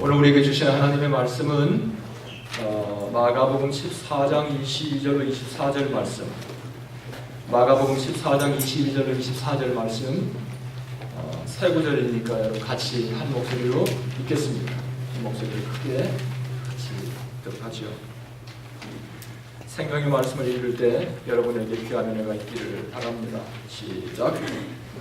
오늘 우리에게 주신 하나님의 말씀은 마가복음 14장 22절로 24절 말씀, 마가복음 14장 22절로 24절 말씀 세 구절이니까 여러분 같이 한 목소리로 읽겠습니다. 목소리를 크게 같이 듣도록 하죠. 생명의 말씀을 읽을 때 여러분에게 귀한 은혜가 있기를 바랍니다. 시작.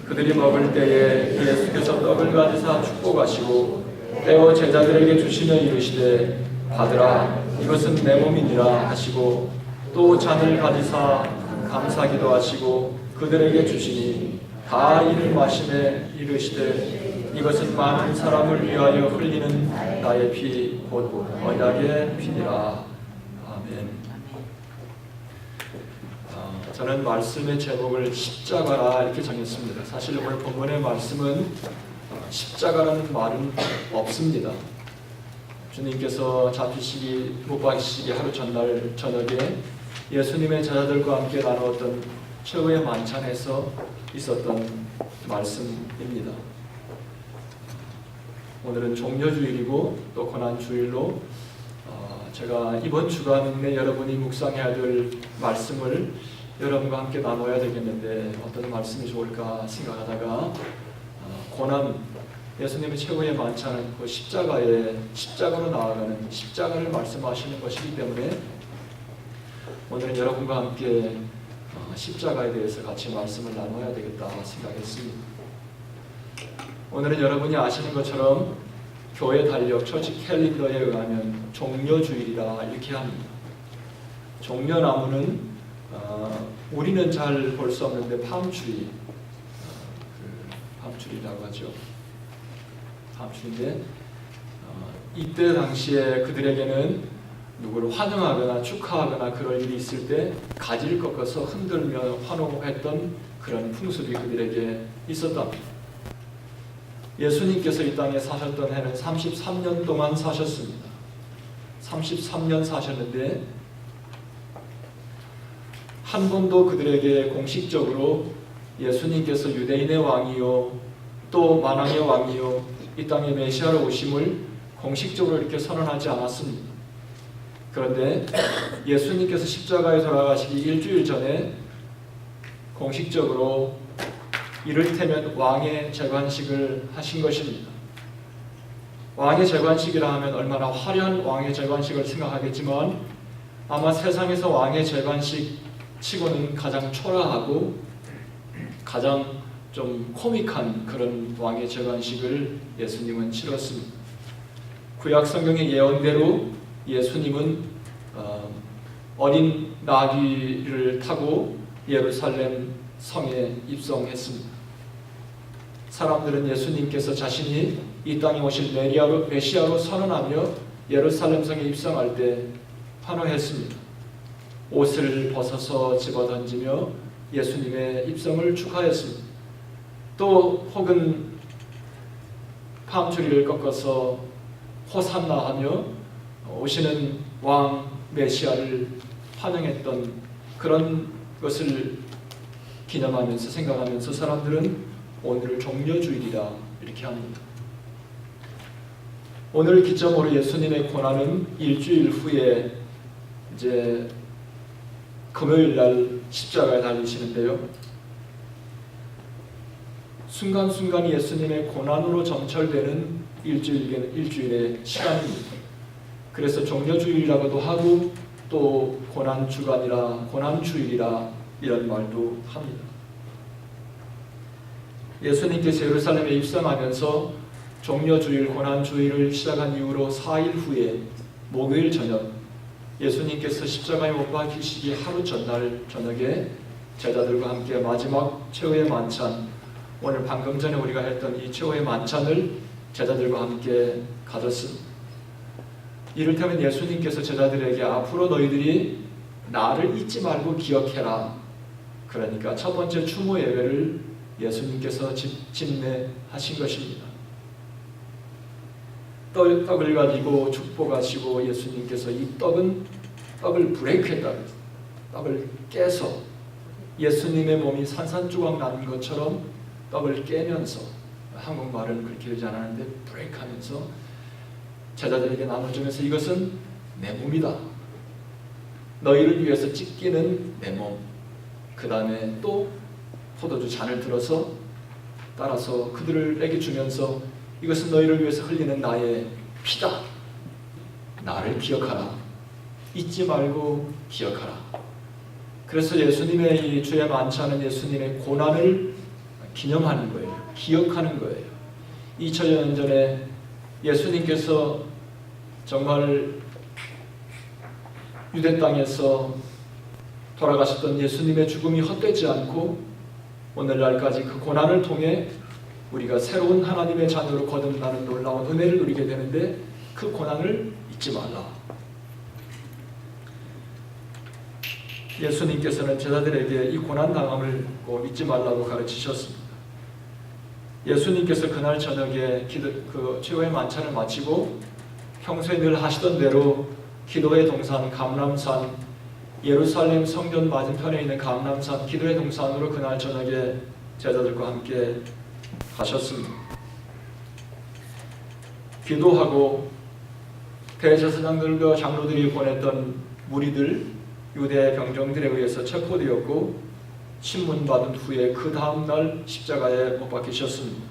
그들이 먹을 때에 예수께서 떡을 가지사 축복하시고 떼어 제자들에게 주시며 이르시되 받으라 이것은 내 몸이니라 하시고 또 잔을 가지사 감사기도 하시고 그들에게 주시니 다 이를 마시매 이르시되 이것은 많은 사람을 위하여 흘리는 나의 피 곧 언약의 피니라. 아멘. 저는 말씀의 제목을 십자가라 이렇게 정했습니다. 사실 오늘 본문의 말씀은 십자가라는 말은 없습니다. 주님께서 잡히시기 못 박히시기 하루 전날 저녁에 예수님의 제자들과 함께 나누었던 최후의 만찬에서 있었던 말씀입니다. 오늘은 종려주일이고 또 고난주일로 제가 이번 주간에 여러분이 묵상해야 될 말씀을 여러분과 함께 나눠야 되겠는데 어떤 말씀이 좋을까 생각하다가 고난, 예수님의 최후의 만찬은 그 십자가로 나아가는 십자가를 말씀하시는 것이기 때문에 오늘은 여러분과 함께 십자가에 대해서 같이 말씀을 나눠야 되겠다 생각했습니다. 오늘은 여러분이 아시는 것처럼 교회 달력 처치 캘린더에 의하면 종려주일이라 이렇게 합니다. 종려나무는 우리는 잘 볼 수 없는데 밤추리라고 하죠. 밤추리인데 이때 당시에 그들에게는 누구를 환영하거나 축하하거나 그럴 일이 있을 때 가지를 꺾어서 흔들며 환호했던 그런 풍습이 그들에게 있었답니다. 예수님께서 이 땅에 사셨던 해는 33년 동안 사셨습니다. 33년 사셨는데 한 번도 그들에게 공식적으로 예수님께서 유대인의 왕이요 또 만왕의 왕이요 이 땅에 메시아로 오심을 공식적으로 이렇게 선언하지 않았습니다. 그런데 예수님께서 십자가에 돌아가시기 일주일 전에 공식적으로 이를테면 왕의 재관식을 하신 것입니다. 왕의 재관식이라 하면 얼마나 화려한 왕의 재관식을 생각하겠지만 아마 세상에서 왕의 재관식 치고는 가장 초라하고 가장 좀 코믹한 그런 왕의 재관식을 예수님은 치렀습니다. 구약 성경의 예언대로 예수님은 어린 나귀를 타고 예루살렘 성에 입성했습니다. 사람들은 예수님께서 자신이 이 땅에 오실 메시아로 선언하며 예루살렘 성에 입성할 때 환호했습니다. 옷을 벗어서 집어던지며 예수님의 입성을 축하했습니다. 또 혹은 팜추리를 꺾어서 호산나 하며 오시는 왕 메시아를 환영했던 그런 것을 기념하면서 생각하면서 사람들은 오늘을 종려주일이라 이렇게 합니다. 오늘 기점으로 예수님의 고난은 일주일 후에 이제 금요일 날 십자가에 달리시는데요. 순간순간이 예수님의 고난으로 점철되는 일주일의 시간입니다. 그래서 종려주일이라고도 하고 또 고난주간이라 고난주일이라 이런 말도 합니다. 예수님께서 예루살렘에 입성하면서 종려주일, 고난주일을 시작한 이후로 4일 후에 목요일 저녁 예수님께서 십자가에 못 박히시기 하루 전날 저녁에 제자들과 함께 마지막 최후의 만찬, 오늘 방금 전에 우리가 했던 이 최후의 만찬을 제자들과 함께 가졌습니다. 이를테면 예수님께서 제자들에게 앞으로 너희들이 나를 잊지 말고 기억해라. 그러니까 첫 번째 추모 예배를 예수님께서 집례하신 것입니다. 떡을 가지고 축복하시고 예수님께서 이 떡을 브레이크했다. 떡을 깨서 예수님의 몸이 산산조각 나는 것처럼 떡을 깨면서, 한국말은 그렇게 하지 않았는데 브레이크하면서 제자들에게 나눠주면서 이것은 내 몸이다. 너희를 위해서 찢기는 내 몸. 그 다음에 또 포도주 잔을 들어서 따라서 그들에게 주면서 이것은 너희를 위해서 흘리는 나의 피다. 나를 기억하라. 잊지 말고 기억하라. 그래서 예수님의 이 주에 만찬은 예수님의 고난을 기념하는 거예요. 기억하는 거예요. 2000년 전에 예수님께서 정말 유대 땅에서 돌아가셨던 예수님의 죽음이 헛되지 않고 오늘날까지 그 고난을 통해 우리가 새로운 하나님의 자녀로 거듭나는 놀라운 은혜를 누리게 되는데 그 고난을 잊지 말라. 예수님께서는 제자들에게 이 고난당함을 꼭 잊지 말라고 가르치셨습니다. 예수님께서 그날 저녁에 최후의 만찬을 마치고 평소에 늘 하시던 대로 기도의 동산 감람산, 예루살렘 성전 맞은편에 있는 감람산 기도의 동산으로 그날 저녁에 제자들과 함께 가셨습니다. 기도하고 대제사장들과 장로들이 보냈던 무리들, 유대 병정들에 의해서 체포되었고 신문받은 후에 그 다음날 십자가에 못 박히셨습니다.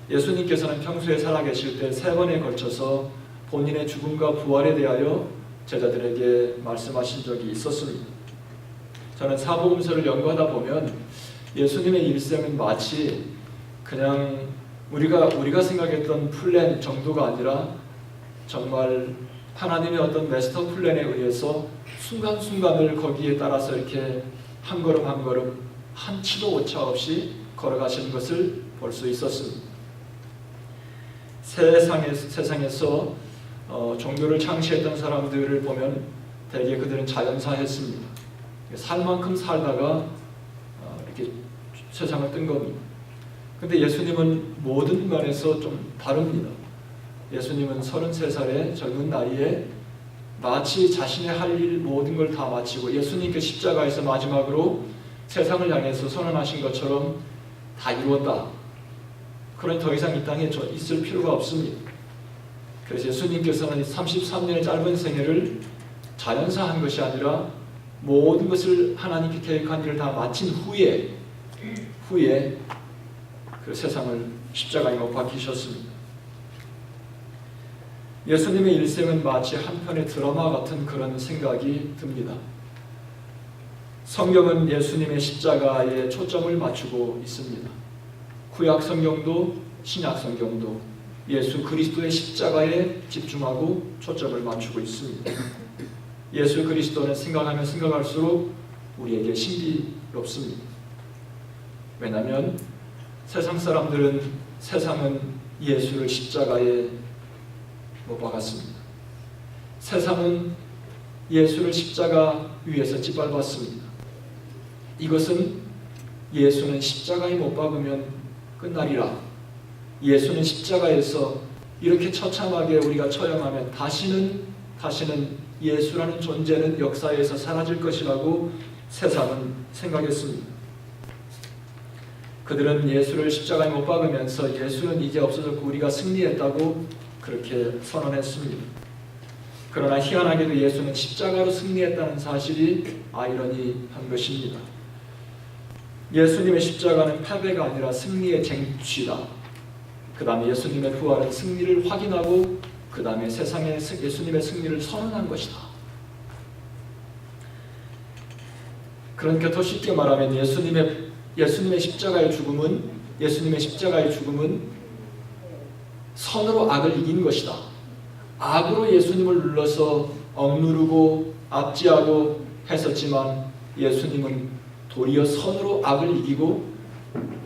예수님께서는 평소에 살아계실 때 3번에 걸쳐서 본인의 죽음과 부활에 대하여 제자들에게 말씀하신 적이 있었습니다. 저는 사복음서를 연구하다 보면 예수님의 일생은 마치 그냥 우리가 생각했던 플랜 정도가 아니라 정말 하나님의 어떤 마스터 플랜에 의해서 순간순간을 거기에 따라서 이렇게 한 걸음 한 걸음 한 치도 오차 없이 걸어가시는 것을 볼 수 있었습니다. 세상에서 종교를 창시했던 사람들을 보면 대개 그들은 자연사했습니다. 살 만큼 살다가 이렇게 세상을 뜬 겁니다. 근데 예수님은 모든 면에서 좀 다릅니다. 예수님은 33살의 젊은 나이에 마치 자신의 할 일 모든 걸 다 마치고 예수님께 십자가에서 마지막으로 세상을 향해서 선언하신 것처럼 다 이루었다. 그러니 더 이상 이 땅에 있을 필요가 없습니다. 그래서 예수님께서는 33년의 짧은 생애를 자연사한 것이 아니라 모든 것을 하나님께 계획한 일을 다 마친 후에 그 세상을 십자가에 못 박히셨습니다. 예수님의 일생은 마치 한편의 드라마 같은 그런 생각이 듭니다. 성경은 예수님의 십자가에 초점을 맞추고 있습니다. 구약 성경도 신약 성경도 예수 그리스도의 십자가에 집중하고 초점을 맞추고 있습니다. 예수 그리스도는 생각하면 생각할수록 우리에게 신비롭습니다. 왜냐하면 세상은 예수를 십자가에 못 박았습니다. 세상은 예수를 십자가 위에서 짓밟았습니다. 이것은 예수는 십자가에 못 박으면 끝나리라. 예수는 십자가에서 이렇게 처참하게 우리가 처형하면 다시는 예수라는 존재는 역사에서 사라질 것이라고 세상은 생각했습니다. 그들은 예수를 십자가에 못 박으면서 예수는 이제 없어졌고 우리가 승리했다고 그렇게 선언했습니다. 그러나 희한하게도 예수는 십자가로 승리했다는 사실이 아이러니한 것입니다. 예수님의 십자가는 패배가 아니라 승리의 쟁취다. 그 다음에 예수님의 부활은 승리를 확인하고 그 다음에 세상에 예수님의 승리를 선언한 것이다. 그러니까 더 쉽게 말하면 예수님의 십자가의 죽음은 선으로 악을 이긴 것이다. 악으로 예수님을 눌러서 억누르고 압제하고 했었지만 예수님은 도리어 선으로 악을 이기고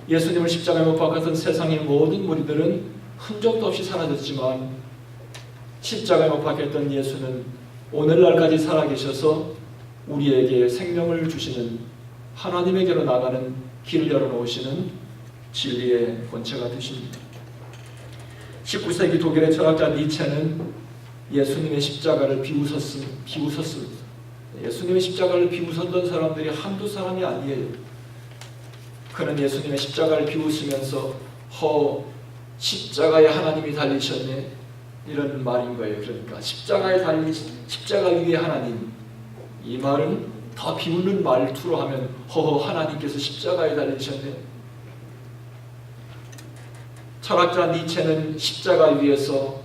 예수님을 십자가에 못 박았던 세상의 모든 무리들은 흔적도 없이 사라졌지만 십자가에 못 박혔던 예수는 오늘날까지 살아계셔서 우리에게 생명을 주시는 하나님에게로 나가는 길을 열어놓으시는 진리의 본체가 되십니다. 19세기 독일의 철학자 니체는 예수님의 십자가를 비웃었습니다. 예수님의 십자가를 비웃었던 사람들이 한두 사람이 아니에요. 그는 예수님의 십자가를 비웃으면서 십자가에 하나님이 달리셨네. 이런 말인 거예요. 그러니까 십자가에 달린 십자가 위에 하나님, 이 말은 더 비웃는 말투로 하면 허허 하나님께서 십자가에 달리셨네. 철학자 니체는 십자가 위에서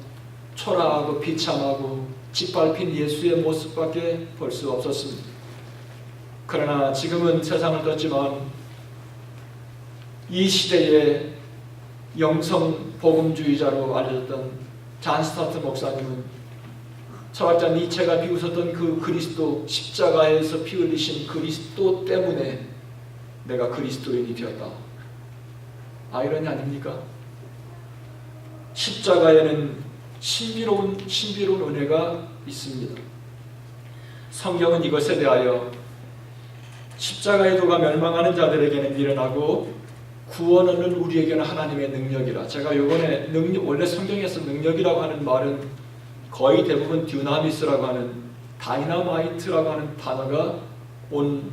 초라하고 비참하고 짓밟힌 예수의 모습밖에 볼 수 없었습니다. 그러나 지금은 세상을 떴지만 이 시대의 영성 복음주의자로 알려졌던 잔 스타트 목사님은 철학자 니체가 비웃었던 그 그리스도, 십자가에서 피 흘리신 그리스도 때문에 내가 그리스도인이 되었다. 아이러니 아닙니까? 십자가에는 신비로운 은혜가 있습니다. 성경은 이것에 대하여 십자가의 도가 멸망하는 자들에게는 미련하고 구원 얻는 우리에게는 하나님의 능력이라. 제가 이번에 원래 성경에서 능력이라고 하는 말은 거의 대부분 듀나미스라고 하는 다이나마이트라고 하는 단어가 온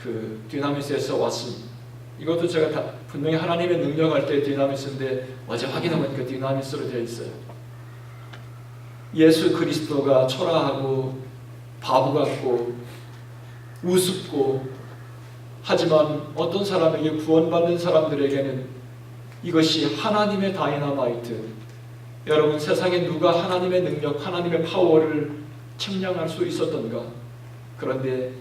그 듀나미스에서 왔습니다. 이것도 제가 분명히 하나님의 능력할 때 듀나미스인데 어제 확인해보니까 듀나미스로 되어 있어요. 예수 그리스도가 초라하고 바보 같고 우습고 하지만 어떤 사람에게 구원받는 사람들에게는 이것이 하나님의 다이나마이트. 여러분, 세상에 누가 하나님의 능력, 하나님의 파워를 측량할 수 있었던가? 그런데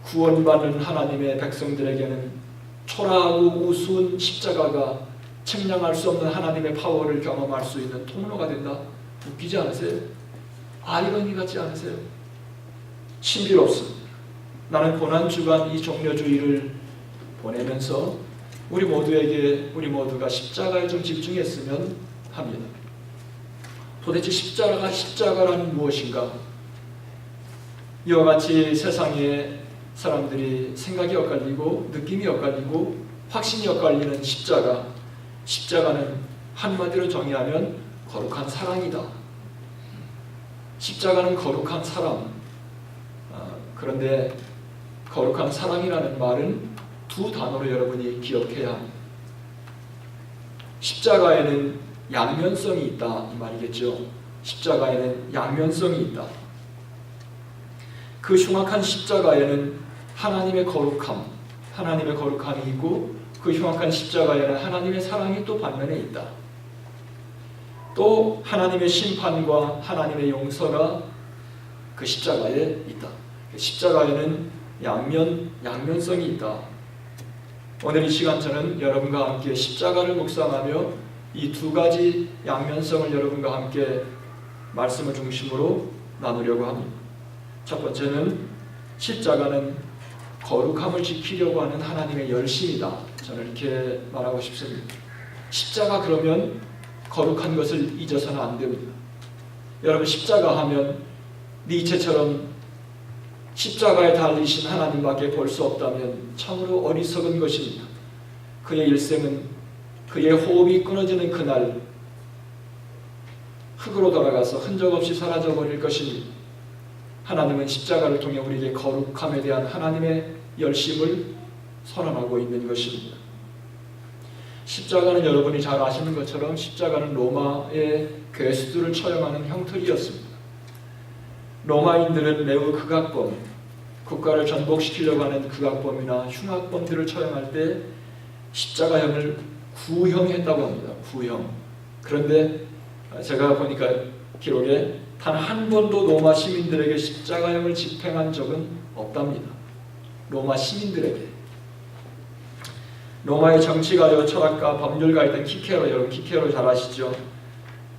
구원받는 하나님의 백성들에게는 초라하고 우스운 십자가가 측량할 수 없는 하나님의 파워를 경험할 수 있는 통로가 된다. 웃기지 않으세요? 아이러니 같지 않으세요? 신비롭습니다. 나는 고난주간 이 종려주의를 보내면서 우리 모두가 십자가에 좀 집중했으면 합니다. 도대체 십자가라는 무엇인가? 이와 같이 세상에 사람들이 생각이 엇갈리고 느낌이 엇갈리고 확신이 엇갈리는 십자가는 한마디로 정의하면 거룩한 사랑이다. 십자가는 거룩한 사랑. 그런데 거룩한 사랑이라는 말은 두 단어로 여러분이 기억해야 합니다. 십자가에는 양면성이 있다 이 말이겠죠. 십자가에는 양면성이 있다. 그 흉악한 십자가에는 하나님의 거룩함이 있고 그 흉악한 십자가에는 하나님의 사랑이 또 반면에 있다. 또 하나님의 심판과 하나님의 용서가 그 십자가에 있다. 십자가에는 양면성이 있다. 오늘 이 시간 저는 여러분과 함께 십자가를 묵상하며 이 두 가지 양면성을 여러분과 함께 말씀을 중심으로 나누려고 합니다. 첫 번째는 십자가는 거룩함을 지키려고 하는 하나님의 열심이다. 저는 이렇게 말하고 싶습니다. 십자가 그러면 거룩한 것을 잊어서는 안 됩니다. 여러분, 십자가 하면 니체처럼 십자가에 달리신 하나님밖에 볼 수 없다면 참으로 어리석은 것입니다. 그의 일생은 그의 호흡이 끊어지는 그날 흙으로 돌아가서 흔적 없이 사라져 버릴 것입니다. 하나님은 십자가를 통해 우리에게 거룩함에 대한 하나님의 열심을 선언하고 있는 것입니다. 십자가는 여러분이 잘 아시는 것처럼 십자가는 로마의 괴수들을 처형하는 형틀이었습니다. 로마인들은 매우 극악범, 국가를 전복시키려고 하는 극악범이나 흉악범들을 처형할 때 십자가형을 구형했다고 합니다. 구형. 그런데 제가 보니까 기록에 단 한 번도 로마 시민들에게 십자가형을 집행한 적은 없답니다. 로마 시민들에게. 로마의 정치가요, 철학가, 법률가였던 키케로, 여러분 키케로 잘 아시죠?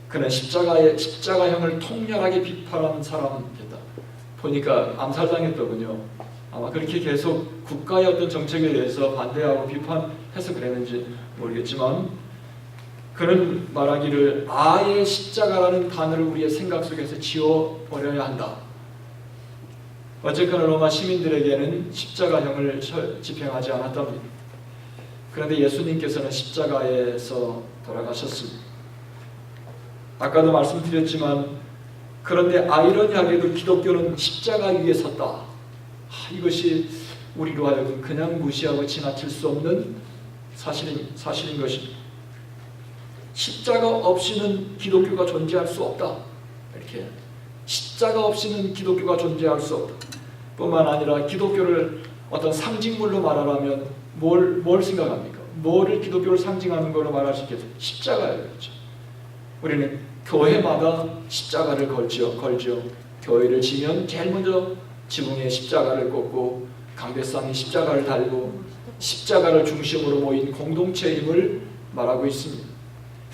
그는 십자가형을 통렬하게 비판하는 사람이었다. 보니까 암살당했더군요. 아마 그렇게 계속 국가의 어떤 정책에 대해서 반대하고 비판해서 그랬는지 모르겠지만 그는 말하기를 아예 십자가라는 단어를 우리의 생각 속에서 지워버려야 한다. 어쨌거나 로마 시민들에게는 십자가형을 집행하지 않았답니다. 그런데 예수님께서는 십자가에서 돌아가셨습니다. 아까도 말씀드렸지만 그런데 아이러니하게도 기독교는 십자가 위에 섰다. 이것이 우리로 하여금 그냥 무시하고 지나칠 수 없는 사실인 것입니다. 십자가 없이는 기독교가 존재할 수 없다. 이렇게 십자가 없이는 기독교가 존재할 수 없다. 뿐만 아니라 기독교를 어떤 상징물로 말하라면 뭘 생각합니까? 뭐를 기독교를 상징하는 걸로 말할 수 있겠어요? 십자가예요. 그렇죠? 우리는 교회마다 십자가를 걸죠. 교회를 지면 제일 먼저 지붕에 십자가를 꽂고 강대상에 십자가를 달고 십자가를 중심으로 모인 공동체임을 말하고 있습니다.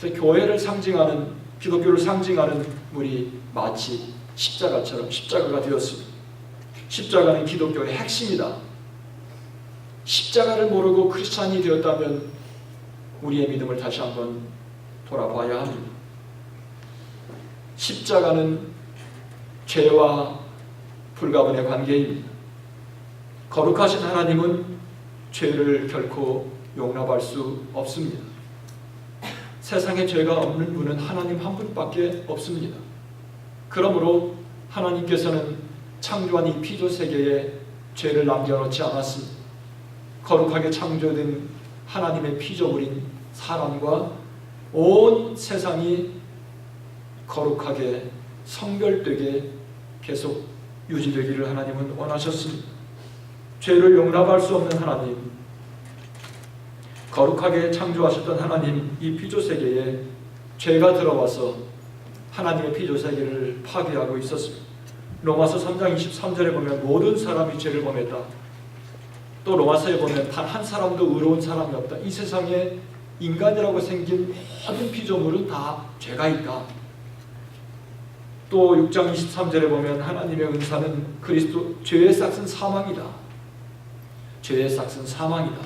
그래서 교회를 상징하는, 기독교를 상징하는 물이 마치 십자가처럼 십자가가 되었습니다. 십자가는 기독교의 핵심이다. 십자가를 모르고 크리스찬이 되었다면 우리의 믿음을 다시 한번 돌아봐야 합니다. 십자가는 죄와 불가분의 관계입니다. 거룩하신 하나님은 죄를 결코 용납할 수 없습니다. 세상에 죄가 없는 분은 하나님 한 분밖에 없습니다. 그러므로 하나님께서는 창조한 이 피조 세계에 죄를 남겨놓지 않았습니다. 거룩하게 창조된 하나님의 피조물인 사람과 온 세상이 거룩하게 성별되게 계속 유지되기를 하나님은 원하셨습니다. 죄를 용납할 수 없는 하나님, 거룩하게 창조하셨던 하나님, 이 피조세계에 죄가 들어와서 하나님의 피조세계를 파괴하고 있었습니다. 로마서 3장 23절에 보면 모든 사람이 죄를 범했다. 또 로마서에 보면 단 한 사람도 의로운 사람이 없다. 이 세상에 인간이라고 생긴 모든 피조물은 다 죄가 있다. 또 6장 23절에 보면 하나님의 은사는 그리스도, 죄의 싹은 사망이다. 죄의 싹은 사망이다.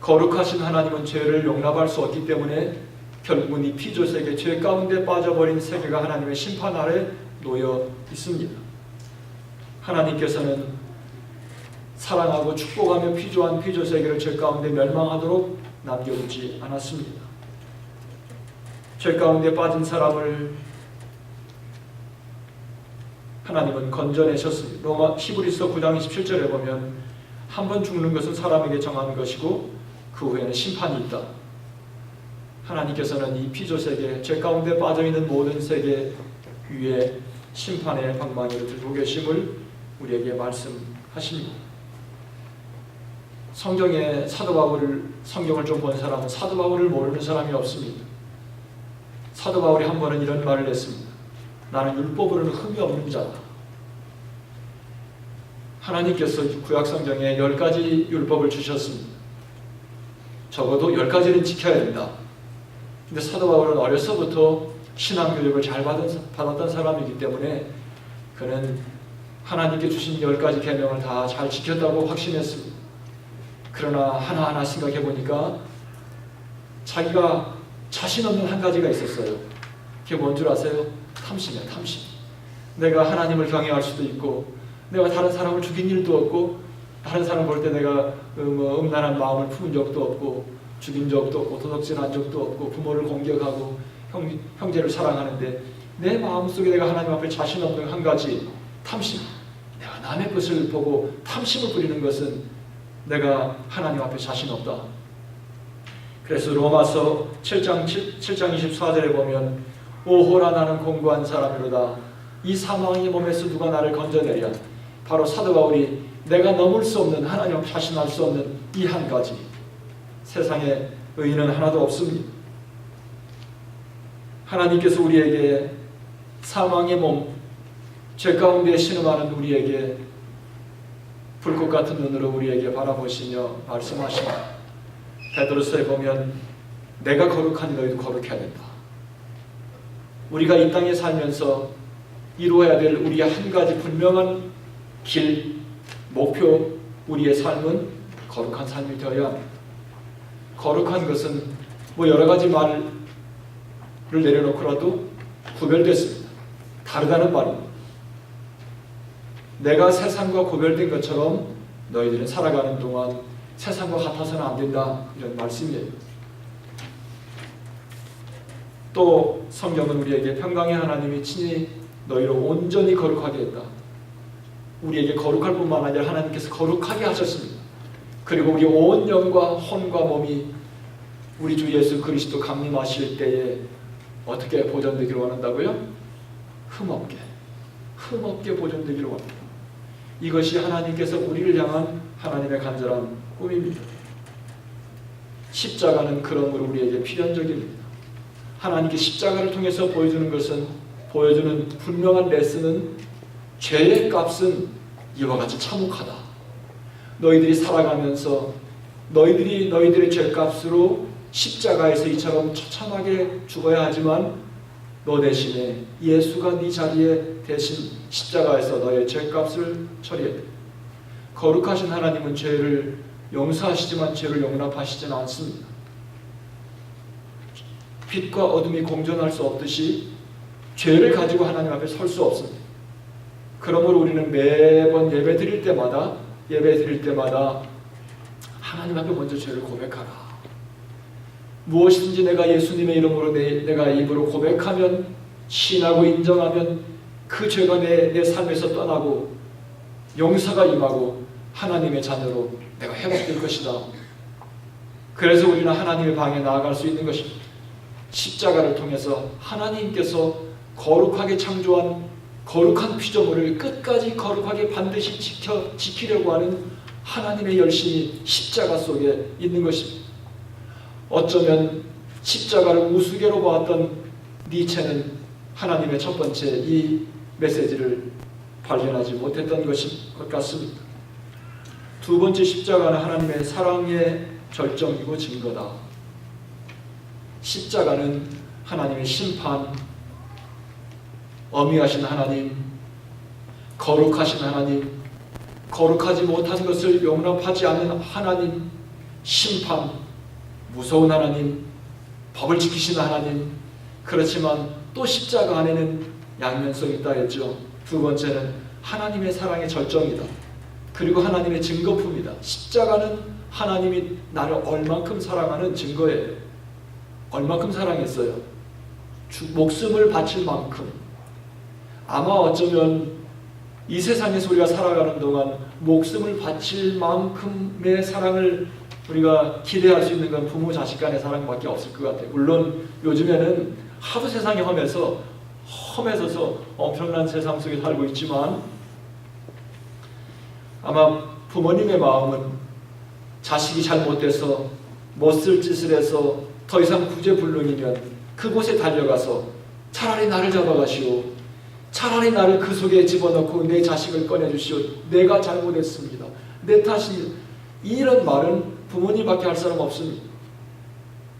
거룩하신 하나님은 죄를 용납할 수 없기 때문에 결국은 이 피조세계, 죄 가운데 빠져버린 세계가 하나님의 심판 아래 놓여 있습니다. 하나님께서는 사랑하고 축복하며 피조한 피조세계를 죄 가운데 멸망하도록 남겨두지 않았습니다. 죄 가운데 빠진 사람을 하나님은 건져내셨습니다. 히브리서 9장 27절에 보면 한 번 죽는 것은 사람에게 정한 것이고 그 후에는 심판이 있다. 하나님께서는 이 피조세계, 죄 가운데 빠져있는 모든 세계 위에 심판의 방망이를 들고 계심을 우리에게 말씀하십니다. 성경에 성경을 좀 본 사람은 사도 바울을 모르는 사람이 없습니다. 사도 바울이 한 번은 이런 말을 했습니다. 나는 율법으로는 흠이 없는 자다. 하나님께서 구약 성경에 10가지 율법을 주셨습니다. 적어도 10가지는 지켜야 된다. 근데 사도 바울은 어려서부터 신앙교육을 잘 받았던 사람이기 때문에 그는 하나님께 주신 10가지 계명을 다 잘 지켰다고 확신했습니다. 그러나 하나하나 생각해 보니까 자기가 자신 없는 한 가지가 있었어요. 그게 뭔 줄 아세요? 탐심이야, 탐심. 내가 하나님을 경외할 수도 있고, 내가 다른 사람을 죽인 일도 없고, 다른 사람 볼 때 내가 음란한 마음을 품은 적도 없고, 죽인 적도 없고, 도둑질한 적도 없고, 부모를 공격하고 형제를 사랑하는데 내 마음속에 내가 하나님 앞에 자신 없는 한 가지 탐심. 내가 남의 것을 보고 탐심을 부리는 것은 내가 하나님 앞에 자신 없다. 그래서 로마서 7장 24절에 보면 오호라 나는 공고한 사람이로다. 이 사망의 몸에서 누가 나를 건져내랴. 바로 사도 바울이 내가 넘을 수 없는, 하나님 앞에 자신할 수 없는 이 한 가지. 세상에 의인은 하나도 없습니다. 하나님께서 우리에게 사망의 몸, 죄 가운데 신음하는 우리에게 불꽃 같은 눈으로 우리에게 바라보시며 말씀하십니다. 베드로서에 보면 내가 거룩하니 너희도 거룩해야 된다. 우리가 이 땅에 살면서 이루어야 될 우리의 한 가지 분명한 길, 목표, 우리의 삶은 거룩한 삶이 되어야 합니다. 거룩한 것은 여러 가지 말을 내려놓고라도 구별됐습니다. 다르다는 말입니다. 내가 세상과 구별된 것처럼 너희들은 살아가는 동안 세상과 같아서는 안 된다, 이런 말씀이에요. 또 성경은 우리에게 평강의 하나님이 친히 너희를 온전히 거룩하게 했다. 우리에게 거룩할 뿐만 아니라 하나님께서 거룩하게 하셨습니다. 그리고 우리 온 영과 혼과 몸이 우리 주 예수 그리스도 강림하실 때에 어떻게 보존되기를 원한다고요? 흠없게 보존되기를 원합니다. 이것이 하나님께서 우리를 향한 하나님의 간절한 꿈입니다. 십자가는 그러므로 우리에게 필연적입니다. 하나님께 십자가를 통해서 보여주는 분명한 레슨은 죄의 값은 이와 같이 참혹하다. 너희들이 살아가면서 너희들의 죄값으로 십자가에서 이처럼 처참하게 죽어야 하지만 너 대신에 예수가 네 자리에 대신 십자가에서 너의 죄값을 처리해. 거룩하신 하나님은 죄를 용서하시지만 죄를 용납하시지는 않습니다. 빛과 어둠이 공존할 수 없듯이 죄를 가지고 하나님 앞에 설 수 없습니다. 그러므로 우리는 매번 예배 드릴 때마다 하나님 앞에 먼저 죄를 고백하라. 무엇이든지 내가 예수님의 이름으로 내가 입으로 고백하면, 신하고 인정하면 그 죄가 내 삶에서 떠나고 용서가 임하고 하나님의 자녀로 내가 회복될 것이다. 그래서 우리는 하나님의 방에 나아갈 수 있는 것입니다. 십자가를 통해서 하나님께서 거룩하게 창조한 거룩한 피조물을 끝까지 거룩하게 반드시 지키려고 하는 하나님의 열심이 십자가 속에 있는 것입니다. 어쩌면 십자가를 우스개로 보았던 니체는 하나님의 첫 번째 이 메시지를 발견하지 못했던 것 같습니다. 두 번째, 십자가는 하나님의 사랑의 절정이고 증거다. 십자가는 하나님의 심판, 엄위하신 하나님, 거룩하신 하나님, 거룩하지 못한 것을 용납하지 않는 하나님, 심판, 무서운 하나님, 법을 지키시는 하나님. 그렇지만 또 십자가 안에는 양면성이 있다 했죠. 두 번째는 하나님의 사랑의 절정이다. 그리고 하나님의 증거품이다. 십자가는 하나님이 나를 얼만큼 사랑하는 증거예요. 얼만큼 사랑했어요. 목숨을 바칠 만큼. 아마 어쩌면 이 세상에서 우리가 살아가는 동안 목숨을 바칠 만큼의 사랑을 우리가 기대할 수 있는 건 부모 자식 간의 사랑밖에 없을 것 같아요. 물론 요즘에는 하도 세상이 험해서서 엄청난 세상 속에 살고 있지만, 아마 부모님의 마음은 자식이 잘못돼서 못쓸 짓을 해서 더 이상 구제불능이면 그곳에 달려가서 차라리 나를 잡아가시오, 차라리 나를 그 속에 집어넣고 내 자식을 꺼내주시오, 내가 잘못했습니다, 내 탓입니다, 이런 말은 부모님밖에 할 사람 없습니다.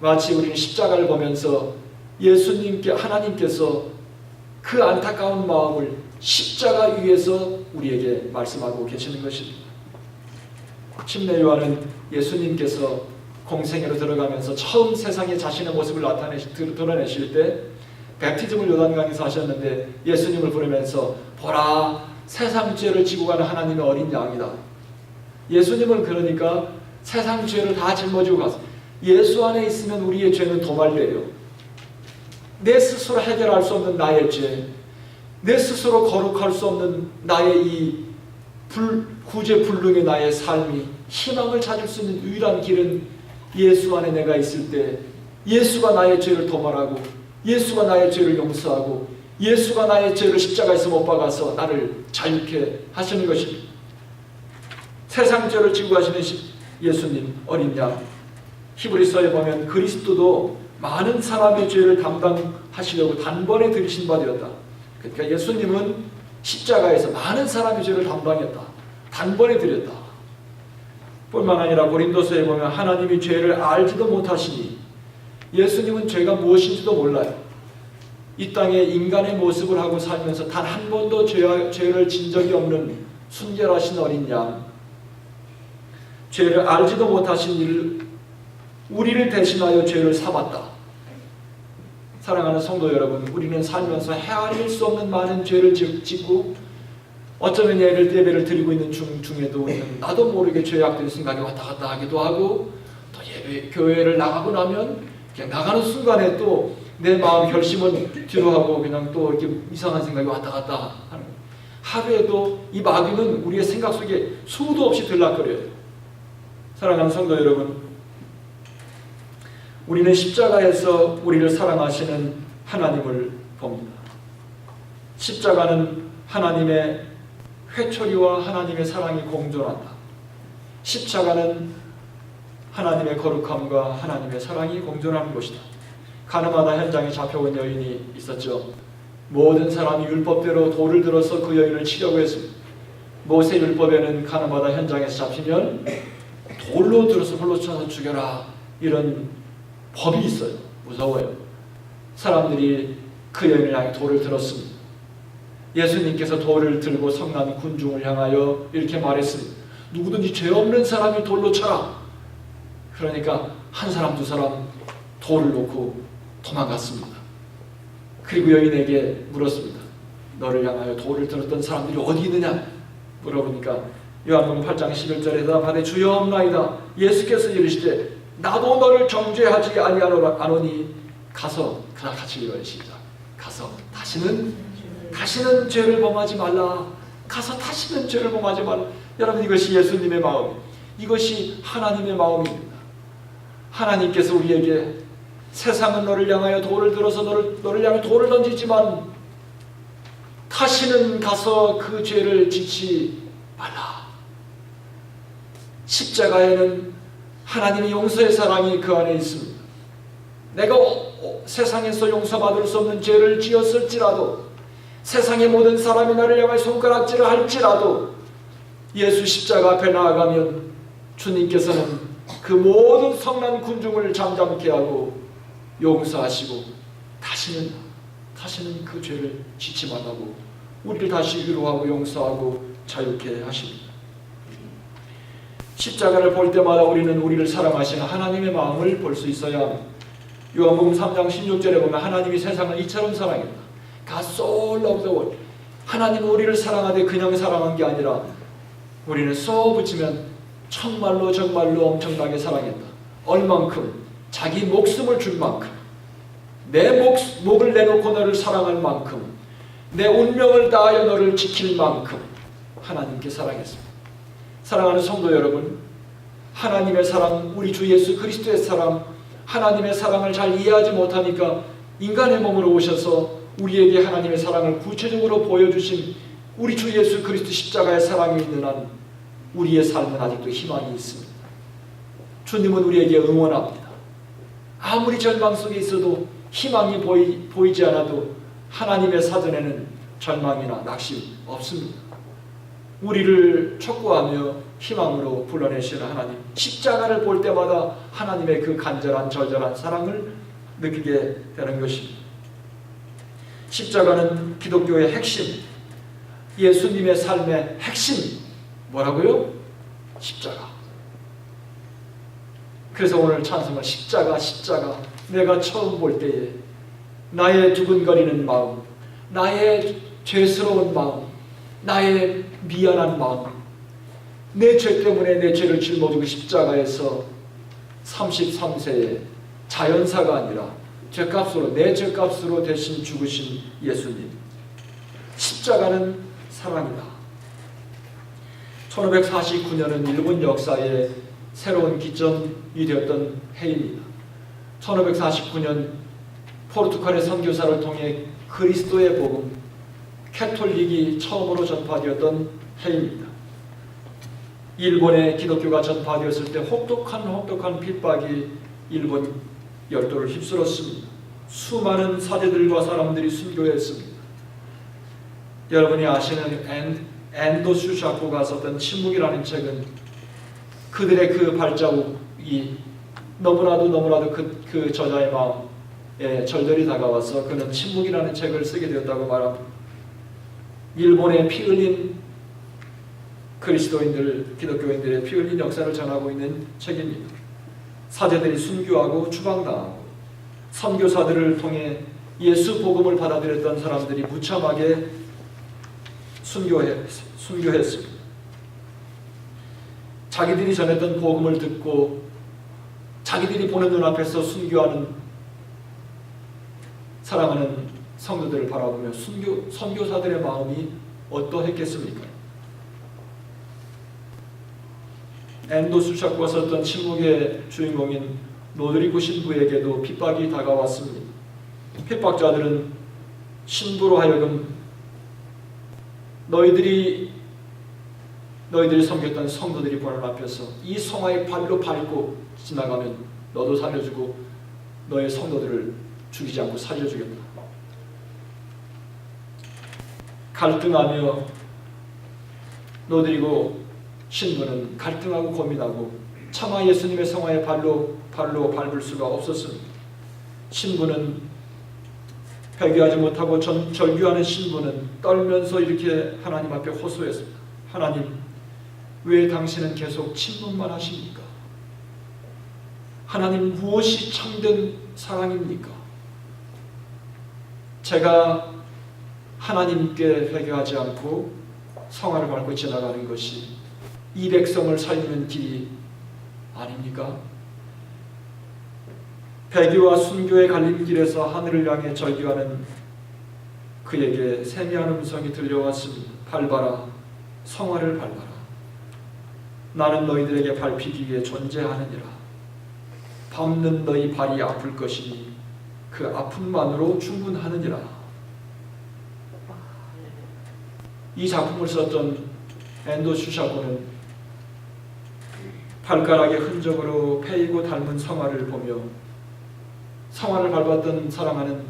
마치 우리는 십자가를 보면서 하나님께서 그 안타까운 마음을 십자가 위에서 우리에게 말씀하고 계시는 것입니다. 침례 요한은 예수님께서 공생애로 들어가면서 처음 세상에 자신의 모습을 드러내실 때 뱀티즘을 요단강에서 하셨는데, 예수님을 부르면서 보라, 세상 죄를 지고 가는 하나님의 어린 양이다. 예수님은 그러니까 세상 죄를 다 짊어지고 가서, 예수 안에 있으면 우리의 죄는 도말돼요. 내 스스로 해결할 수 없는 나의 죄, 내 스스로 거룩할 수 없는 나의 이 구제불능의 나의 삶이 희망을 찾을 수 있는 유일한 길은 예수 안에 내가 있을 때, 예수가 나의 죄를 도말하고, 예수가 나의 죄를 용서하고, 예수가 나의 죄를 십자가에서 못 박아서 나를 자유케 하시는 것입니다. 세상 죄를 지고 가시는 예수님, 어린 양. 히브리서에 보면 그리스도도 많은 사람의 죄를 담당하시려고 단번에 들이신 바 되었다. 그러니까 예수님은 십자가에서 많은 사람의 죄를 담당했다. 단번에 드렸다. 뿐만 아니라 고린도서에 보면 하나님이 죄를 알지도 못하시니, 예수님은 죄가 무엇인지도 몰라요. 이 땅에 인간의 모습을 하고 살면서 단 한 번도 죄를 진 적이 없는 순결하신 어린 양, 죄를 알지도 못하신 우리를 대신하여 죄를 사봤다. 사랑하는 성도 여러분, 우리는 살면서 헤아릴 수 없는 많은 죄를 짓고, 어쩌면 예배를 드리고 있는 중에도 우리는 나도 모르게 죄악된 생각이 왔다 갔다 하기도 하고, 또 교회를 나가고 나면 그냥 나가는 순간에 또 내 마음 결심은 뒤로 하고 그냥 또 이렇게 이상한 생각이 왔다 갔다 하는, 하루에도 이 마귀는 우리의 생각 속에 수도 없이 들락거려요. 사랑하는 성도 여러분, 우리는 십자가에서 우리를 사랑하시는 하나님을 봅니다. 십자가는 하나님의 회초리와 하나님의 사랑이 공존한다. 십자가는 하나님의 거룩함과 하나님의 사랑이 공존하는 곳이다. 가늠하다 현장에 잡혀온 여인이 있었죠. 모든 사람이 율법대로 돌을 들어서 그 여인을 치려고 했습니다. 모세 율법에는 가늠하다 현장에서 잡히면 돌로 들어서 홀로 쳐서 죽여라, 이런 법이 있어요. 무서워요. 사람들이 그 여인을 향해 돌을 들었습니다. 예수님께서 돌을 들고 성난 군중을 향하여 이렇게 말했습니다. 누구든지 죄 없는 사람이 돌로 쳐라. 그러니까 한 사람 두 사람 돌을 놓고 도망갔습니다. 그리고 여인에게 물었습니다. 너를 향하여 돌을 들었던 사람들이 어디 있느냐 물어보니까 요한복음 8장 11절에 대답하되 주여 없나이다. 예수께서 이르시되 나도 너를 정죄하지 아니하노니 가서, 그날 같이 읽어요. 시작. 가서 다시는 죄를 범하지 말라. 가서 다시는 죄를 범하지 말라. 여러분, 이것이 예수님의 마음, 이것이 하나님의 마음입니다. 하나님께서 우리에게 세상은 너를 향하여 돌을 들어서 너를 향해 돌을 던지지만 다시는 가서 그 죄를 짓지 말라. 십자가에는 하나님의 용서의 사랑이 그 안에 있습니다. 내가 세상에서 용서받을 수 없는 죄를 지었을지라도, 세상의 모든 사람이 나를 향해 손가락질을 할지라도 예수 십자가 앞에 나아가면 주님께서는 그 모든 성난 군중을 잠잠케 하고 용서하시고 다시는 그 죄를 짓지 말라고 우리를 다시 위로하고 용서하고 자유케 하십니다. 십자가를 볼 때마다 우리는 우리를 사랑하시는 하나님의 마음을 볼 수 있어야 합니다. 요한복음 3장 16절에 보면 하나님이 세상을 이처럼 사랑했다. God so loved the world. 하나님은 우리를 사랑하되 그냥 사랑한 게 아니라 우리는 so 붙이면 정말로 엄청나게 사랑했다. 얼만큼? 자기 목숨을 줄 만큼, 내 목을 내놓고 너를 사랑할 만큼, 내 운명을 다하여 너를 지킬 만큼 하나님께 사랑했습니다. 사랑하는 성도 여러분, 하나님의 사랑, 우리 주 예수 그리스도의 사랑, 하나님의 사랑을 잘 이해하지 못하니까 인간의 몸으로 오셔서 우리에게 하나님의 사랑을 구체적으로 보여주신 우리 주 예수 그리스도 십자가의 사랑이 있는 한 우리의 삶은 아직도 희망이 있습니다. 주님은 우리에게 응원합니다. 아무리 절망 속에 있어도, 희망이 보이지 않아도 하나님의 사전에는 절망이나 낙심 없습니다. 우리를 촉구하며 희망으로 불러내시는 하나님, 십자가를 볼 때마다 하나님의 그 간절한 절절한 사랑을 느끼게 되는 것입니다. 십자가는 기독교의 핵심, 예수님의 삶의 핵심, 뭐라고요? 십자가. 그래서 오늘 찬송은 십자가, 내가 처음 볼 때에 나의 두근거리는 마음, 나의 죄스러운 마음, 나의 미안한 마음, 내 죄 때문에 내 죄를 짊어지고 십자가에서 33세에 자연사가 아니라 내 죄값으로 대신 죽으신 예수님. 십자가는 사랑이다. 1549년은 일본 역사의 새로운 기점이 되었던 해입니다. 1549년 포르투갈의 선교사를 통해 그리스도의 복음, 캐톨릭이 처음으로 전파되었던 해입니다. 일본의 기독교가 전파되었을 때 혹독한 핍박이 일본 열도를 휩쓸었습니다. 수많은 사제들과 사람들이 순교했습니다. 여러분이 아시는 엔도 슈샤코가 썼던 침묵이라는 책은 그들의 그 발자국이 너무나도 그 저자의 마음에 절절히 다가와서 그는 침묵이라는 책을 쓰게 되었다고 말합니다. 일본의 피 흘린 그리스도인들, 기독교인들의 피 흘린 역사를 전하고 있는 책입니다. 사제들이 순교하고 추방당하고 선교사들을 통해 예수 복음을 받아들였던 사람들이 무참하게 순교했습니다. 자기들이 전했던 복음을 듣고 자기들이 보는 눈앞에서 순교하는 사랑하는 성도들을 바라보며 선교사들의 마음이 어떠했겠습니까? 엔도 수샤코가 썼던 침묵의 주인공인 로드리고 신부에게도 핍박이 다가왔습니다. 핍박자들은 신부로 하여금 너희들이 섬겼던 성도들이 보는 앞에서 이 성화의 발로 밟고 지나가면 너도 살려주고 너의 성도들을 죽이지 않고 살려주겠다. 갈등하며 로드리고 신부는 갈등하고 고민하고 차마 예수님의 성화의 발로 밟을 수가 없었습니다. 신부는 회개하지 못하고 절규하는 신부는 떨면서 이렇게 하나님 앞에 호소했습니다. 하나님, 왜 당신은 계속 침묵만 하십니까? 하나님, 무엇이 참된 사랑입니까? 제가 하나님께 회개하지 않고 성화를 밟고 지나가는 것이 이 백성을 살리는 길이 아닙니까? 배교와 순교의 갈림길에서 하늘을 향해 절규하는 그에게 세미한 음성이 들려왔습니다. 밟아라, 성화를 밟아라. 나는 너희들에게 밟히기 위해 존재하느니라. 밟는 너희 발이 아플 것이니 그 아픔만으로 충분하느니라. 이 작품을 썼던 앤도 슈샤고는 발가락의 흔적으로 패이고 닮은 성화를 보며 성화를 밟았던 사랑하는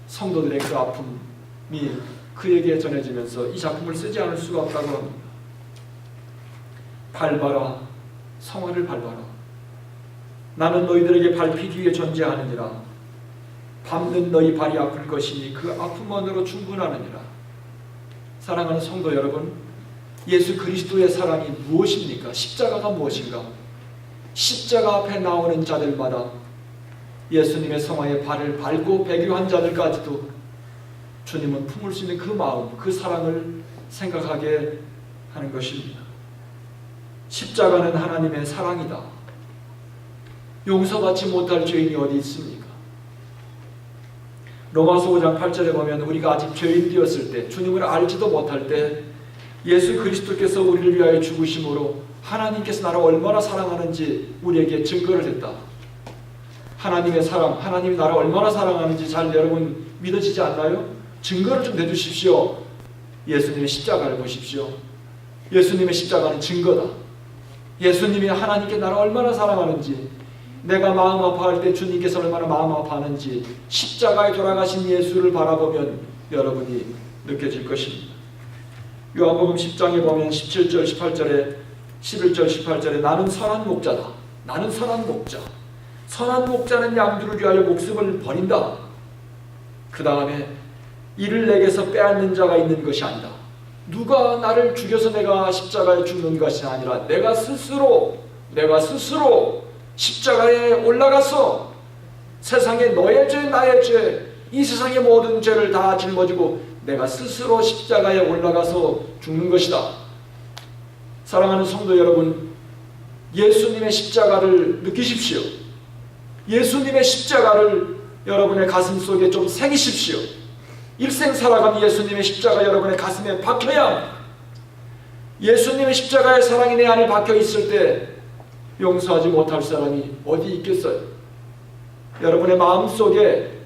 성도들의 그 아픔이 그에게 전해지면서 이 작품을 쓰지 않을 수가 없다고 합니다. 밟아라, 성화를 밟아라. 나는 너희들에게 밟히기 위해 존재하느니라. 밟는 너희 발이 아플 것이니 그 아픔만으로 충분하느니라. 사랑하는 성도 여러분, 예수 그리스도의 사랑이 무엇입니까? 십자가가 무엇인가? 십자가 앞에 나오는 자들마다 예수님의 성화의 발을 밟고 배교한 자들까지도 주님은 품을 수 있는 그 마음, 그 사랑을 생각하게 하는 것입니다. 십자가는 하나님의 사랑이다. 용서받지 못할 죄인이 어디 있습니까? 로마서 5장 8절에 보면 우리가 아직 죄인 되었을 때, 주님을 알지도 못할 때 예수 그리스도께서 우리를 위하여 죽으심으로 하나님께서 나를 얼마나 사랑하는지 우리에게 증거를 했다. 하나님의 사랑, 하나님이 나를 얼마나 사랑하는지 잘 여러분 믿어지지 않나요? 증거를 좀 내주십시오. 예수님의 십자가를 보십시오. 예수님의 십자가는 증거다. 예수님이 하나님께 나를 얼마나 사랑하는지, 내가 마음 아파할 때 주님께서 얼마나 마음 아파하는지 십자가에 돌아가신 예수를 바라보면 여러분이 느껴질 것입니다. 요한복음 10장에 보면 17절 18절에 11절 18절에 나는 선한 목자다. 나는 선한 목자. 선한 목자는 양들을 위하여 목숨을 버린다. 그 다음에 이를 내게서 빼앗는 자가 있는 것이 아니다. 누가 나를 죽여서 내가 십자가에 죽는 것이 아니라 내가 스스로 십자가에 올라가서 세상에 너의 죄 나의 죄 이 세상의 모든 죄를 다 짊어지고 내가 스스로 십자가에 올라가서 죽는 것이다. 사랑하는 성도 여러분, 예수님의 십자가를 느끼십시오. 예수님의 십자가를 여러분의 가슴 속에 좀 새기십시오. 일생 살아가는 예수님의 십자가 여러분의 가슴에 박혀야 합니다. 예수님의 십자가의 사랑이 내 안에 박혀 있을 때 용서하지 못할 사람이 어디 있겠어요? 여러분의 마음속에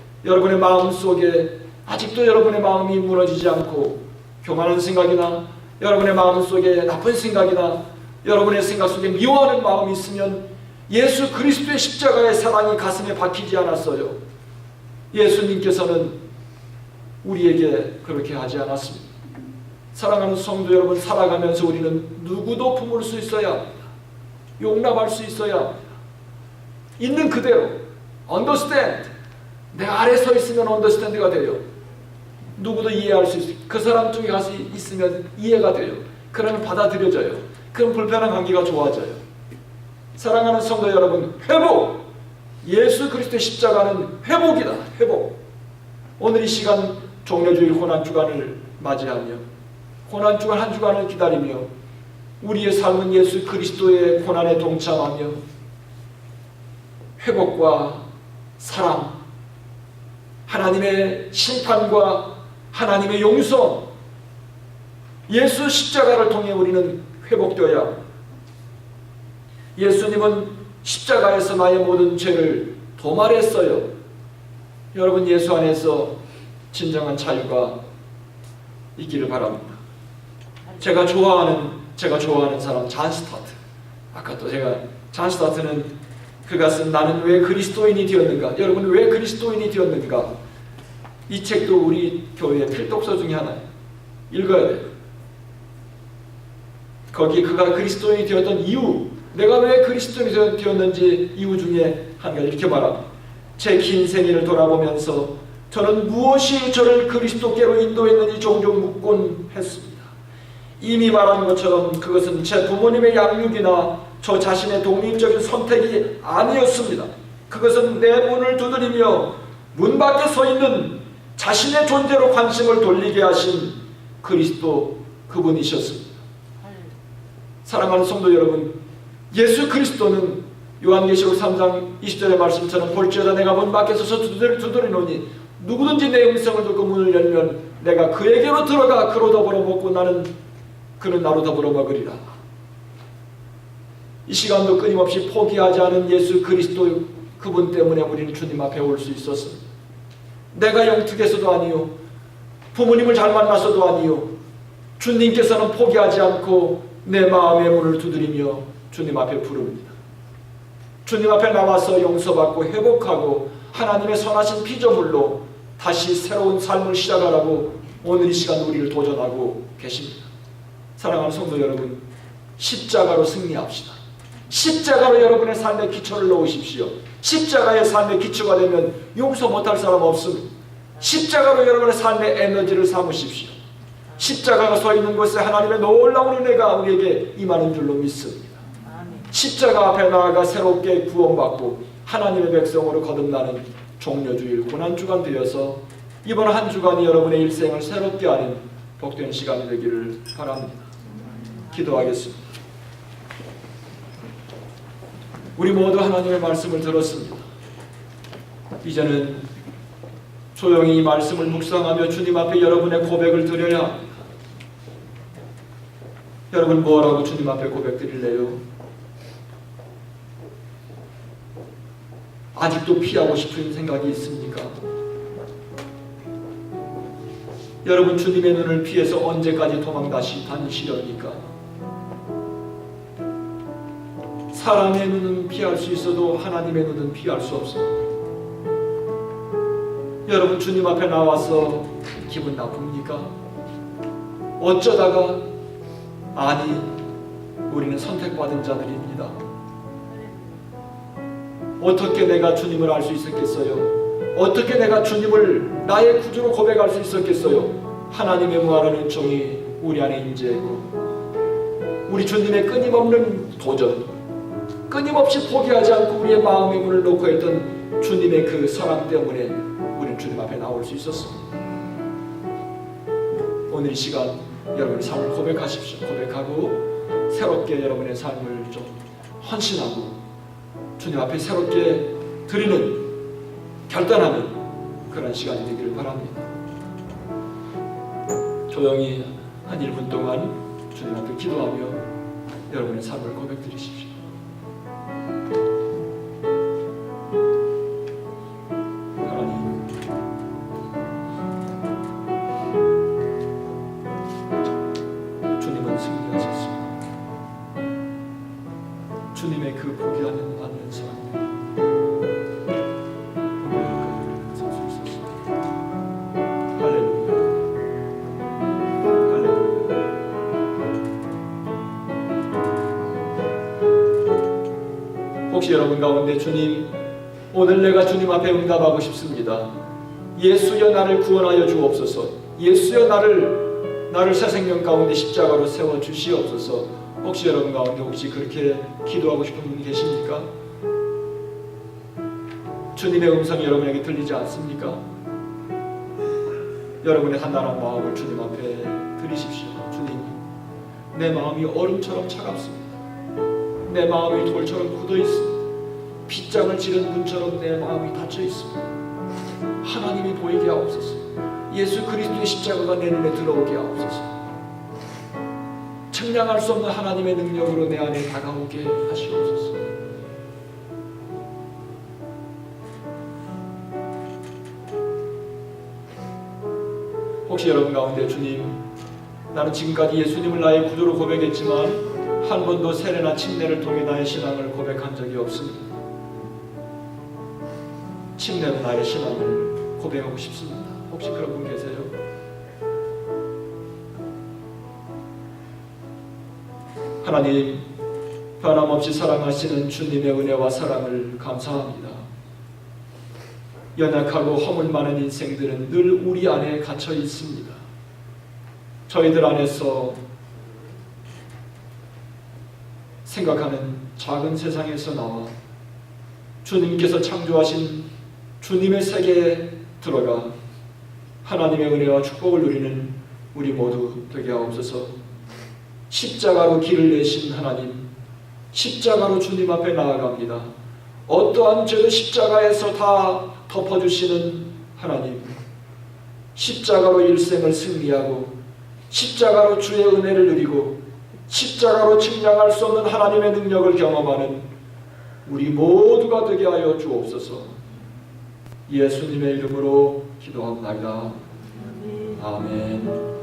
아직도 여러분의 마음이 무너지지 않고 교만한 생각이나 여러분의 마음속에 나쁜 생각이나 여러분의 생각 속에 미워하는 마음이 있으면 예수 그리스도의 십자가의 사랑이 가슴에 박히지 않았어요. 예수님께서는 우리에게 그렇게 하지 않았습니다. 사랑하는 성도 여러분, 살아가면서 우리는 누구도 품을 수 있어야 합니다. 용납할 수 있어야 합니다. 있는 그대로 understand. 내 아래 서 있으면 understand가 돼요. 누구도 이해할 수 있어요. 그 사람 쪽에 가서 있으면 이해가 돼요. 그러면 받아들여져요. 그럼 불편한 관계가 좋아져요. 사랑하는 성도 여러분, 회복! 예수 그리스도의 십자가는 회복이다. 회복. 오늘 이 시간 종려주일 고난주간을 맞이하며 고난주간 한 주간을 기다리며 우리의 삶은 예수 그리스도의 고난에 동참하며 회복과 사랑, 하나님의 심판과 하나님의 용서, 예수 십자가를 통해 우리는 회복되어야 합니다. 예수님은 십자가에서 나의 모든 죄를 도말했어요. 여러분, 예수 안에서 진정한 자유가 있기를 바랍니다. 제가 좋아하는 사람 잔 스타트. 아까 또 제가 잔 스타트는 그가 쓴 나는 왜 그리스도인이 되었는가. 여러분, 왜 그리스도인이 되었는가? 이 책도 우리 교회의 필독서 중에 하나예요. 읽어야 돼요. 거기에 그가 그리스도인이 되었던 이유, 내가 왜 그리스도인이 되었는지 이유 중에 한 가지 이렇게 말합니다. 제 긴 생애를 돌아보면서 저는 무엇이 저를 그리스도께로 인도했는지 종종 묻곤 했습니다. 이미 말한 것처럼 그것은 제 부모님의 양육이나 저 자신의 독립적인 선택이 아니었습니다. 그것은 내 문을 두드리며 문 밖에 서 있는 자신의 존재로 관심을 돌리게 하신 그리스도 그분이셨습니다. 사랑하는 성도 여러분, 예수 그리스도는 요한계시록 3장 20절의 말씀처럼 볼지어다 내가 문 밖에 서서 두드리노니 누구든지 내 음성을 듣고 문을 열면 내가 그에게로 들어가 그로 더불어 먹고 그는 나로 더불어 먹으리라. 이 시간도 끊임없이 포기하지 않은 예수 그리스도 그분 때문에 우리는 주님 앞에 올 수 있었습니다. 내가 영특해서도 아니요, 부모님을 잘 만나서도 아니요, 주님께서는 포기하지 않고 내 마음의 문을 두드리며 주님 앞에 부릅니다. 주님 앞에 나와서 용서받고 회복하고 하나님의 선하신 피조물로 다시 새로운 삶을 시작하라고 오늘 이 시간 우리를 도전하고 계십니다. 사랑하는 성도 여러분, 십자가로 승리합시다. 십자가로 여러분의 삶의 기초를 놓으십시오. 십자가의 삶의 기초가 되면 용서 못할 사람 없습니다. 십자가로 여러분의 삶의 에너지를 삼으십시오. 십자가가 서 있는 곳에 하나님의 놀라운 은혜가 우리에게 임하는 줄로 믿습니다. 십자가 앞에 나아가 새롭게 구원받고 하나님의 백성으로 거듭나는 종려주일 고난주간 되어서 이번 한 주간이 여러분의 일생을 새롭게 하는 복된 시간이 되기를 바랍니다. 기도하겠습니다. 우리 모두 하나님의 말씀을 들었습니다. 이제는 조용히 이 말씀을 묵상하며 주님 앞에 여러분의 고백을 드려야 합니다. 여러분, 뭐라고 주님 앞에 고백 드릴래요? 아직도 피하고 싶은 생각이 있습니까? 여러분, 주님의 눈을 피해서 언제까지 다니시렵니까? 사람의 눈은 피할 수 있어도 하나님의 눈은 피할 수 없습니다. 여러분, 주님 앞에 나와서 기분 나쁩니까? 어쩌다가 아니, 우리는 선택받은 자들입니다. 어떻게 내가 주님을 알 수 있었겠어요? 어떻게 내가 주님을 나의 구주로 고백할 수 있었겠어요? 하나님의 무한한 은총이 우리 안에 임재했고 우리 주님의 끊임없는 도전, 끊임없이 포기하지 않고 우리의 마음의 문을 놓고 했던 주님의 그 사랑 때문에 우리는 주님 앞에 나올 수 있었습니다. 오늘 이 시간 여러분의 삶을 고백하십시오. 고백하고 새롭게 여러분의 삶을 좀 헌신하고 주님 앞에 새롭게 드리는, 결단하는 그런 시간이 되기를 바랍니다. 조용히 한 1분 동안 주님 앞에 기도하며 여러분의 삶을 고백드리십시오. 하나님, 주님은 승리하셨습니다. 주님의 그 포기하는 않는 사랑들 오늘 설 수 있었습니다. 할렐루야, 할렐루야. 혹시 여러분 가운데 주님, 오늘 내가 주님 앞에 응답하고 싶습니다. 예수여 나를 구원하여 주옵소서. 예수여 나를 새 생명 가운데 십자가로 세워 주시옵소서. 혹시 여러분 가운데 혹시 그렇게 기도하고 싶은 분이 계십니까? 주님의 음성이 여러분에게 들리지 않습니까? 여러분의 한단한 마음을 주님 앞에 드리십시오. 주님, 내 마음이 얼음처럼 차갑습니다. 내 마음이 돌처럼 굳어 있습니다. 빗장을 지른 문처럼 내 마음이 닫혀 있습니다. 하나님이 보이게 하옵소서. 예수 그리스도의 십자가가 내 눈에 들어오게 하옵소서. 측량할 수 없는 하나님의 능력으로 내 안에 다가오게 하시옵소서. 혹시 여러분 가운데 주님, 나는 지금까지 예수님을 나의 구주로 고백했지만 한 번도 세례나 침례를 통해 나의 신앙을 고백한 적이 없습니다. 침례로 나의 신앙을 고백하고 싶습니다. 혹시 그런 분 계세요? 하나님, 변함없이 사랑하시는 주님의 은혜와 사랑을 감사합니다. 연약하고 허물 많은 인생들은 늘 우리 안에 갇혀 있습니다. 저희들 안에서 생각하는 작은 세상에서 나와 주님께서 창조하신 주님의 세계에 들어가 하나님의 은혜와 축복을 누리는 우리 모두 되게 하옵소서. 십자가로 길을 내신 하나님, 십자가로 주님 앞에 나아갑니다. 어떠한 죄도 십자가에서 다 덮어주시는 하나님, 십자가로 일생을 승리하고 십자가로 주의 은혜를 누리고 십자가로 측량할 수 없는 하나님의 능력을 경험하는 우리 모두가 되게 하여 주옵소서. 예수님의 이름으로 기도합니다. 아멘.